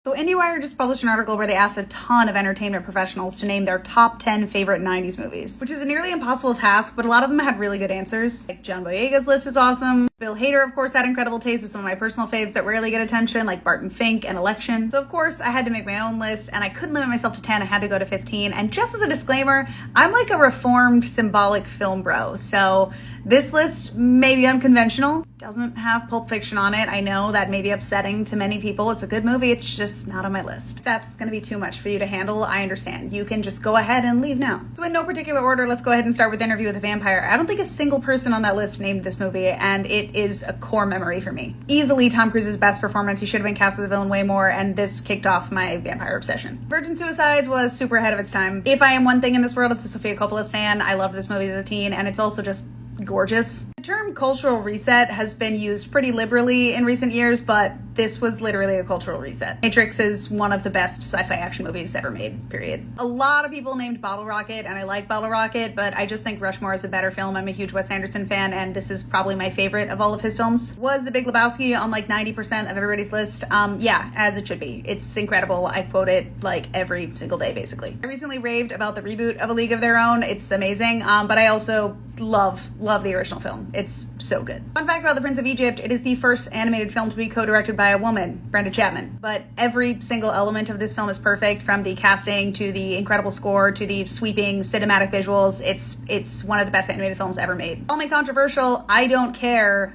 So IndieWire just published an article where they asked a ton of entertainment professionals to name their top 10 favorite 90s movies, which is a nearly impossible task, but a lot of them had really good answers. Like John Boyega's list is awesome. Bill Hader, of course, had incredible taste with some of my personal faves that rarely get attention, like Barton Fink and Election. So of course, I had to make my own list, and I couldn't limit myself to 10, I had to go to 15. And just as a disclaimer, I'm like a reformed symbolic film bro, so this list may be unconventional, doesn't have Pulp Fiction on it. I know that may be upsetting to many people. It's a good movie, it's just not on my list. If that's gonna be too much for you to handle, I understand. You can just go ahead and leave now. So in no particular order, let's go ahead and start with Interview with a Vampire. I don't think a single person on that list named this movie, and it is a core memory for me. Easily Tom Cruise's best performance. He should have been cast as a villain way more, and this kicked off my vampire obsession. Virgin Suicides was super ahead of its time. If I am one thing in this world, it's a Sofia Coppola stan. I loved this movie as a teen, and it's also just gorgeous. The term cultural reset has been used pretty liberally in recent years, but this was literally a cultural reset. Matrix is one of the best sci-fi action movies ever made, period. A lot of people named Bottle Rocket, and I like Bottle Rocket, but I just think Rushmore is a better film. I'm a huge Wes Anderson fan, and this is probably my favorite of all of his films. Was The Big Lebowski on like 90% of everybody's list? Yeah, as it should be. It's incredible. I quote it like every single day, basically. I recently raved about the reboot of A League of Their Own. It's amazing, but I also love the original film. It's so good. Fun fact about The Prince of Egypt, it is the first animated film to be co-directed by a woman, Brenda Chapman. But every single element of this film is perfect, from the casting to the incredible score to the sweeping cinematic visuals. It's one of the best animated films ever made. Call me controversial, I don't care.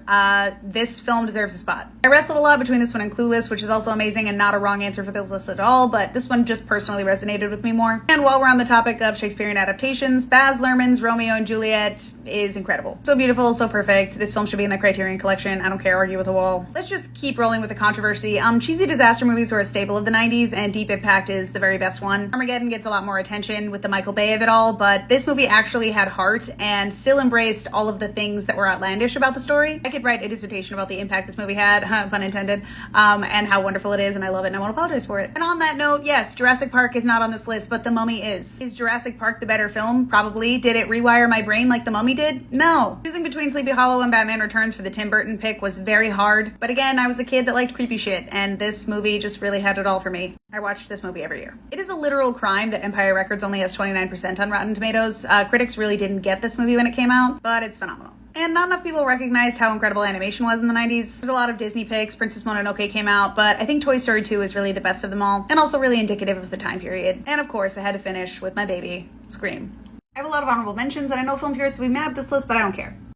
This film deserves a spot. I wrestled a lot between this one and Clueless, which is also amazing and not a wrong answer for this list at all, but this one just personally resonated with me more. And while we're on the topic of Shakespearean adaptations, Baz Luhrmann's Romeo and Juliet is incredible. So beautiful, so perfect. This film should be in the Criterion Collection. I don't care, argue with a wall. Let's just keep rolling with the controversy. Cheesy disaster movies were a staple of the 90s, and Deep Impact is the very best one. Armageddon gets a lot more attention with the Michael Bay of it all, but this movie actually had heart and still embraced all of the things that were outlandish about the story. I could write a dissertation about the impact this movie had, pun intended, and how wonderful it is, and I love it, and I won't apologize for it. And on that note, yes, Jurassic Park is not on this list, but The Mummy is. Is Jurassic Park the better film? Probably. Did it rewire my brain like The Mummy did? No. Choosing between Sleepy Hollow and Batman Returns for the Tim Burton pick was very hard, but again, I was a kid that liked creepy shit, and this movie just really had it all for me. I watched this movie every year. It is a literal crime that Empire Records only has 29% on Rotten Tomatoes. Critics really didn't get this movie when it came out, but it's phenomenal. And not enough people recognized how incredible animation was in the 90s. There's a lot of Disney picks. Princess Mononoke came out, but I think Toy Story 2 is really the best of them all, and also really indicative of the time period. And of course, I had to finish with my baby, Scream. I have a lot of honorable mentions, and I know film purists will be mad at this list, but I don't care.